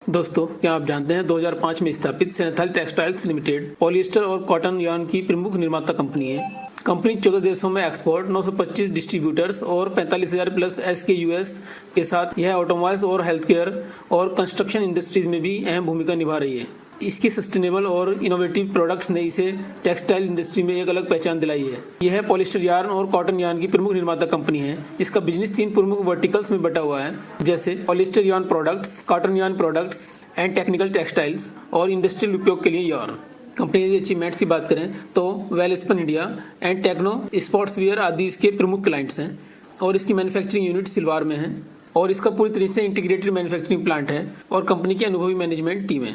दोस्तों, क्या आप जानते हैं 2005 में स्थापित सेनेथल टेक्सटाइल्स लिमिटेड पॉलिएस्टर और कॉटन यार्न की प्रमुख निर्माता कंपनी है। कंपनी 14 देशों में एक्सपोर्ट, 925 डिस्ट्रीब्यूटर्स और 45,000 प्लस SKUs के साथ यह ऑटोमोबाइल्स और हेल्थ केयर और कंस्ट्रक्शन इंडस्ट्रीज में भी अहम भूमिका निभा रही है। इसकी सस्टेनेबल और इनोवेटिव प्रोडक्ट्स ने इसे टेक्सटाइल इंडस्ट्री में एक अलग पहचान दिलाई है। यह पॉलिएस्टर यार्न और कॉटन यार्न की प्रमुख निर्माता कंपनी है। इसका बिजनेस 3 प्रमुख वर्टिकल्स में बटा हुआ है, जैसे polyester yarn products, cotton yarn products and technical textiles और इंडस्ट्रियल उपयोग के लिए यार्न। कंपनी की अचीवमेंट्स की बात करें तो Welspun India and Techno Sportswear आदि इसके प्रमुख क्लाइंट्स हैं और इसकी मैन्युफैक्चरिंग यूनिट सिलवार में है और इसका पूरी तरीके से इंटीग्रेटेड मैन्युफैक्चरिंग प्लांट है और कंपनी की अनुभवी मैनेजमेंट टीम है।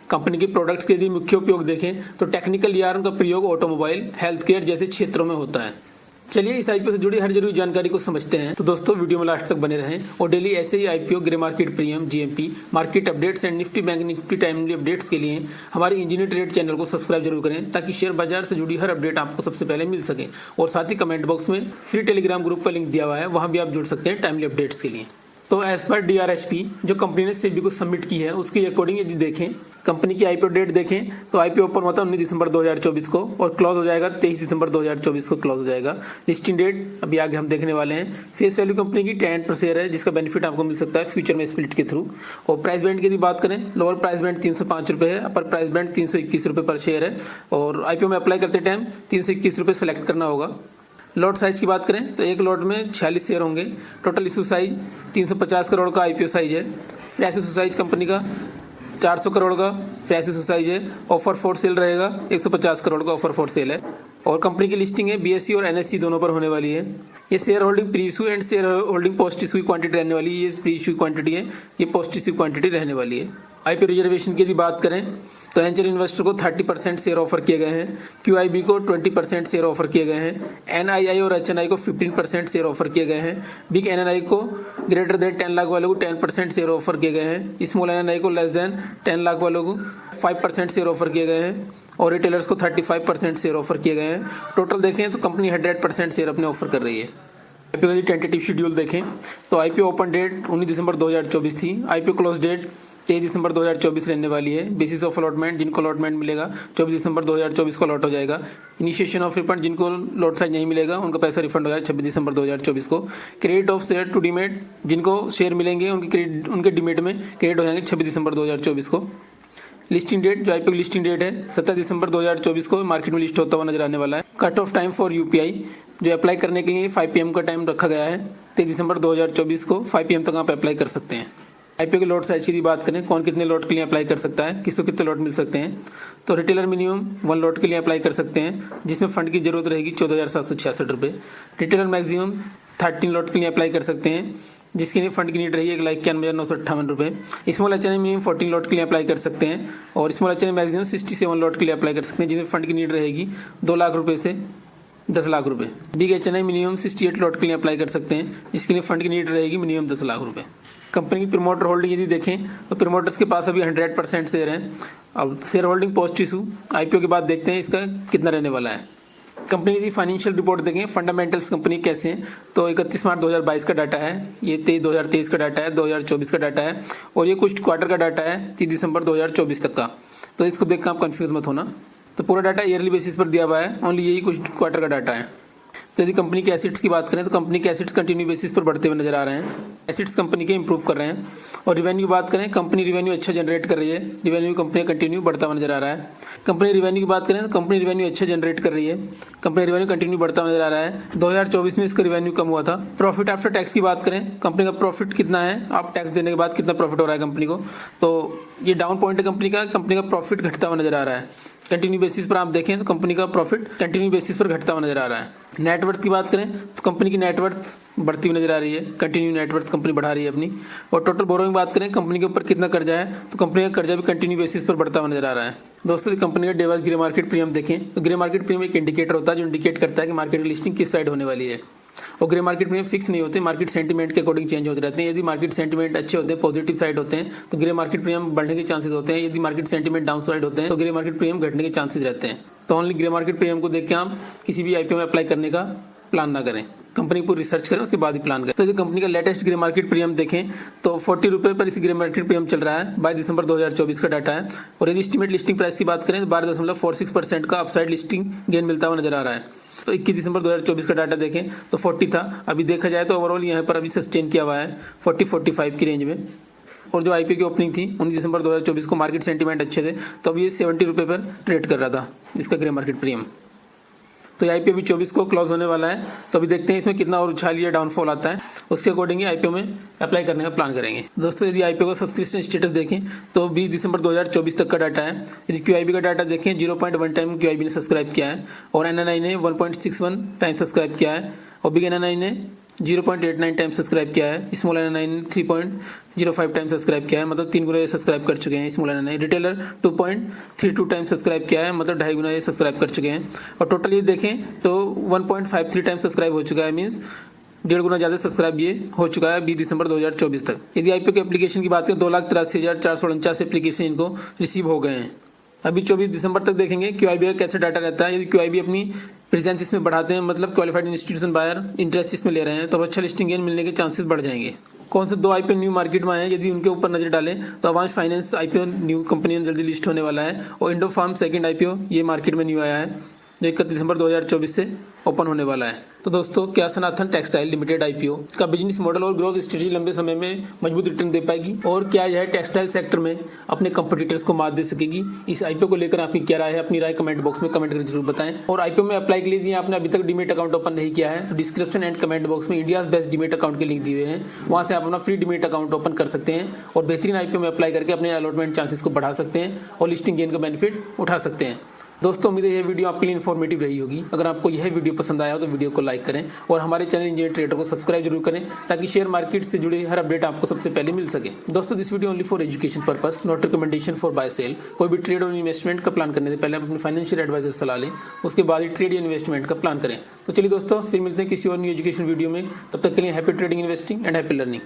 कंपनी के प्रोडक्ट्स के यदि मुख्य उपयोग देखें तो टेक्निकल यार्न का प्रयोग ऑटोमोबाइल, हेल्थ केयर जैसे क्षेत्रों में होता है। चलिए इस आईपीओ से जुड़ी हर जरूरी जानकारी को समझते हैं। तो दोस्तों, वीडियो में लास्ट तक बने रहें और डेली ऐसे ही IPO, grey market premium, GMP, market updates and Nifty bank Nifty timely updates के लिए हमारे इंजीनियर ट्रेड चैनल को सब्सक्राइब जरूर करें, ताकि शेयर बाजार से जुड़ी हर अपडेट आपको सबसे पहले मिल सके। और साथ ही कमेंट बॉक्स में फ्री टेलीग्राम ग्रुप का लिंक दिया हुआ है, वहाँ भी आप जुड़ सकते हैं टाइमली अपडेट्स के लिए। तो एज पर DRHP जो कंपनी ने सेबी को सबमिट की है, उसके अकॉर्डिंग यदि देखें, कंपनी की आईपीओ डेट देखें तो आईपीओ ओपन हुआ था 19 दिसंबर 2024 को और क्लोज हो जाएगा 23 दिसंबर 2024 को क्लोज हो जाएगा। लिस्टिंग डेट अभी आगे हम देखने वाले हैं। फेस वैल्यू कंपनी की 10 पर शेयर है, जिसका बेनिफिट आपको मिल सकता है फ्यूचर में स्प्लिट के थ्रू। और प्राइस बैंड की यदि बात करें, लोअर प्राइस बैंड 305 रुपये है, अपर प्राइस बैंड 321 रुपये पर शेयर है और आईपीओ में अप्लाई करते टाइम 321 रुपये सेलेक्ट करना होगा। लॉट साइज की बात करें तो एक लॉट में 46 शेयर होंगे। टोटल इशू साइज 350 करोड़ का आईपीओ साइज है। फ्रेश इशू साइज कंपनी का 400 करोड़ का फ्रेश इशू साइज है। ऑफर फॉर सेल रहेगा 150 करोड़ का ऑफर फॉर सेल है और कंपनी की लिस्टिंग है BSE और NSE दोनों पर होने वाली है। ये share holding pre issue and share holding post issue quantity रहने वाली है। ये प्री इशू क्वांटिटी है, ये पोस्ट इशू क्वांटिटी रहने वाली है। आईपीओ रिजर्वेशन की यदि बात करें तो एंजल इन्वेस्टर को 30% शेयर ऑफर किए गए हैं, QIB को 20% शेयर ऑफर किए गए हैं, NII और HNI को 15% शेयर ऑफर किए गए हैं, बिग NNI को ग्रेटर देन 10 लाख वालों को 10% शेयर ऑफर किए गए हैं, स्मॉल NNI को लेस देन 10 लाख वालों को 5% शेयर ऑफर किए गए हैं और रिटेलर्स को 35% शेयर ऑफर किए गए हैं। टोटल देखें तो कंपनी 100% शेयर अपने ऑफर कर रही है। आईपीओ का टेंटेटिव शेड्यूल देखें तो आईपीओ ओपन डेट 19 दिसंबर 2024 थी। आईपीओ क्लोज डेट 23 दिसंबर 2024 रहने वाली है। बेसिस ऑफ अलॉटमेंट, जिनको अलॉटमेंट मिलेगा 24 दिसंबर 2024 को अलॉट हो जाएगा। इनिशिएशन ऑफ रिफंड, जिनको लॉट साइज नहीं मिलेगा उनका पैसा रिफंड हो जाएगा 26 दिसंबर 2024 को। Credit of share to demat, जिनको शेयर मिलेंगे उनके डीमेट में क्रेडिट हो जाएंगे 26 दिसंबर 2024 को। लिस्टिंग डेट, जो आईपीओ लिस्टिंग डेट है 27 दिसंबर 2024 को मार्केट में लिस्ट होता हुआ नजर आने वाला है। Cut off time for UPI, जो अप्लाई करने के लिए 5 PM का टाइम रखा गया है। 23 दिसंबर 2024 को 5 PM तक आप अप्लाई कर सकते हैं। आईपीओ के लॉट साइज की बात करें, कौन कितने लॉट के लिए अप्लाई कर सकता है, किसको कितने लॉट मिल सकते हैं, तो रिटेलर मिनिमम 1 लॉट के लिए अप्लाई कर सकते हैं, जिसमें फंड की जरूरत रहेगी 14,766 रुपये। रिटेलर मैक्सिमम 13 लॉट के लिए अप्लाई कर सकते हैं, जिसके लिए फंड की नीड रही है 1,91,958 रुपये। स्मॉल HNI मिनिमम 14 लॉट के लिए अप्लाई कर सकते हैं और स्मॉल HNI मैक्सिमम 67 लॉट के लिए अप्लाई कर सकते हैं, जिसमें फंड की नीड रहेगी 2 लाख रुपये से 10 लाख रुपये। बिग HNI मिनिमम 68 लॉट के लिए अप्लाई कर सकते हैं, जिसके लिए फंड की नीड रहेगी मिनिमम 10 लाख रुपये। कंपनी की प्रमोटर होल्डिंग यदि देखें तो प्रमोटर्स के पास अभी 100% शेयर हैं। अब share holding post issue IPO के बाद देखते हैं इसका कितना रहने वाला है। कंपनी की फाइनेंशियल रिपोर्ट देखें, फंडामेंटल्स कंपनी कैसे हैं, तो 31 मार्च 2022 का डाटा है, ये 2023 का डाटा है, 2024 का डाटा है और ये कुछ क्वार्टर का डाटा है 30 दिसंबर 2024 तक का। तो इसको देख कर आप कंफ्यूज मत होना। तो पूरा डाटा ईयरली बेसिस पर दिया हुआ है, ओनली यही कुछ क्वार्टर का डाटा है। तो यदि कंपनी के एसिड्स की बात करें तो कंपनी के एसिड्स कंटिन्यू बेसिस पर बढ़ते हुए नजर आ रहे हैं। एसिड्स कंपनी के इंप्रूव कर रहे हैं। और रिवेन्यू की बात करें, कंपनी रिवेन्यू अच्छा जनरेट कर रही है। रिवेन्यू कंपनी कंटिन्यू बढ़ता हुआ नजर आ रहा है। कंपनी रिवेन्यू की बात करें तो कंपनी रिवेन्यू अच्छा जनरेट कर रही है। कंपनी रिवेन्यू कंटिन्यू बढ़ता हुआ नजर आ रहा है। 2024 में इसका रिवेन्यू कम हुआ था। प्रॉफिट आफ्टर टैक्स की बात करें, कंपनी का प्रॉफिट कितना है, आप टैक्स देने के बाद कितना प्रॉफिट हो रहा है कंपनी को, तो ये डाउन पॉइंट है कंपनी का प्रॉफिट घटता हुआ नजर आ रहा है। कंटिन्यू बेसिस पर आप देखें तो कंपनी का प्रॉफिट कंटिन्यू बेसिस पर घटता हुआ नजर आ रहा है। नेटवर्थ की बात करें तो कंपनी की नेटवर्थ बढ़ती हुई नजर आ रही है। कंटिन्यू नेटवर्थ कंपनी बढ़ा रही है अपनी। और टोटल बोरोइंग की बात करें, कंपनी के ऊपर कितना कर्जा है, तो कंपनी का कर्जा भी कंटिन्यू बेसिस पर बढ़ता हुआ नजर आ रहा है। दोस्तों, कंपनी का डेवास ग्रे मार्केट प्रीमियम देखें तो ग्रे मार्केट प्रीमियम एक इंडिकेटर होता है जो इंडिकेट करता है कि मार्केट की लिस्टिंग किस साइड होने वाली है। और ग्रे मार्केट में फिक्स नहीं होते, मार्केट सेंटीमेंट के अकॉर्डिंग चेंज होते रहते हैं। यदि मार्केट सेंटीमेंट अच्छे होते हैं, पॉजिटिव साइड होते हैं, तो ग्रे मार्केट प्रीमियम बढ़ने के चांसेस होते हैं। यदि मार्केट सेंटीमेंट डाउन साइड होते हैं तो ग्रे मार्केट प्रीमियम घटने के चांसेस रहते हैं। तो ओनली ग्रे मार्केट प्रीमियम को देख के आप किसी भी आईपीओ में अप्लाई करने का प्लान ना करें। कंपनी पूरी रिसर्च करें, उसके बाद ही प्लान करें। तो यदि कंपनी का लेटेस्ट ग्रे मार्केट प्रीमियम देखें तो 40 रुपये पर इस ग्रे मार्केट प्रीमियम चल रहा है। 22 दिसंबर 2024 का डाटा है। और यदि एस्टीमेट लिस्टिंग प्राइस की बात करें तो 12.46% का अपसाइड लिस्टिंग गेन मिलता हुआ नजर आ रहा है। तो 21 दिसंबर 2024 का डाटा देखें तो 40 था, अभी देखा जाए तो ओवरऑल यहाँ पर अभी सस्टेन किया हुआ है 40-45 की रेंज में। और जो आईपीओ की ओपनिंग थी 19 दिसंबर 2024 को मार्केट सेंटीमेंट अच्छे थे, तो अभी ये 70 रुपये पर ट्रेड कर रहा था इसका ग्रे मार्केट प्रीमियम। तो ये आईपीओ भी 24 को क्लोज होने वाला है, तो अभी देखते हैं इसमें कितना और उछाल या डाउनफॉल आता है, उसके अकॉर्डिंग ही आईपीओ में अप्लाई करने का प्लान करेंगे। दोस्तों यदि आईपीओ का सब्सक्रिप्शन स्टेटस देखें तो 20 दिसंबर 2024 तक का डाटा है। यदि क्यूआईबी का डाटा देखें 0.1 टाइम क्यूआईबी ने सब्सक्राइब किया है और एनएनआई ने 1.61 टाइम सब्सक्राइब किया है और बिग एनएनआई ने 0.89 टाइम सब्सक्राइब किया है। स्मॉल एनएनआई ने 3.05 टाइम सब्सक्राइब किया है, मतलब 3 गुना ये सब्सक्राइब कर चुके हैं small NNI. Retailer 2.32 time subscribe किया है, मतलब 2.5 गुना ये सब्सक्राइब कर चुके हैं। और टोटल ये देखें तो 1.53 टाइम सब्सक्राइब हो चुका है, मीन्स 1.5 गुना ज़्यादा सब्सक्राइब ये हो चुका है 20 दिसंबर 2024 तक। यदि आईपीओ के एप्लीकेशन की बात करें 2,83,449 एप्लीकेशन इनको रिसीव हो गए हैं। अभी 24 दिसंबर तक देखेंगे क्यूआईबी का कैसे डाटा रहता है। यदि क्यूआईबी अपनी प्रेजेंस इसमें बढ़ाते हैं, मतलब क्वालिफाइड इंस्टीट्यूशन बायर इंटरेस्ट इसमें ले रहे हैं, तो अच्छा लिस्टिंग गेन मिलने के चांसेस बढ़ जाएंगे। कौन से 2 आईपीओ न्यू मार्केट में आए हैं, यदि उनके ऊपर नजर डालें तो अवांश फाइनेंस आईपीओ न्यू कंपनी में जल्दी लिस्ट होने वाला है और इंडो फार्म सेकंड आईपीओ ये मार्केट में न्यू आया है जो 31 दिसंबर 2024 से ओपन होने वाला है। तो दोस्तों क्या सनातन टेक्सटाइल लिमिटेड आईपीओ का बिजनेस मॉडल और ग्रोथ स्ट्रेटजी लंबे समय में मजबूत रिटर्न दे पाएगी और क्या यह टेक्सटाइल सेक्टर में अपने कंपटीटर्स को मात दे सकेगी? इस आईपीओ को लेकर आपकी क्या राय है? अपनी राय कमेंट बॉक्स में कमेंट करके जरूर बताएं। और आईपीओ में अप्लाई के लिए यदि आपने अभी तक डीमेट अकाउंट ओपन नहीं किया है तो डिस्क्रिप्शन एंड कमेंट बॉक्स में इंडिया बेस्ट डीमेट अकाउंट के लिंक दिए हुए हैं, वहां से आप अपना फ्री डीमेट अकाउंट ओपन कर सकते हैं और बेहतरीन आईपीओ में अप्लाई करके अपने अलॉटमेंट चांसेस को बढ़ा सकते हैं और लिस्टिंग गेन का बेनिफिट उठा सकते हैं। दोस्तों उम्मीद है यह वीडियो आपके लिए इन्फॉर्मेटिव रही होगी। अगर आपको यह वीडियो पसंद आया हो तो वीडियो को लाइक करें और हमारे चैनल इंजीनियर ट्रेडर को सब्सक्राइब जरूर करें ताकि शेयर मार्केट से जुड़े हर अपडेट आपको सबसे पहले मिल सके। दोस्तों this video only for education purpose, not recommendation for buy sell. कोई भी ट्रेड और इन्वेस्टमेंट का प्लान करने से पहले आप अपने फाइनेंशियल एडवाइजर सलाह लें, उसके बाद ही ट्रेड या इन्वेस्टमेंट का प्लान करें। तो चलिए दोस्तों फिर मिलते हैं किसी और न्यू एजुकेशन वीडियो में, तब तक के लिए happy trading, investing and happy learning.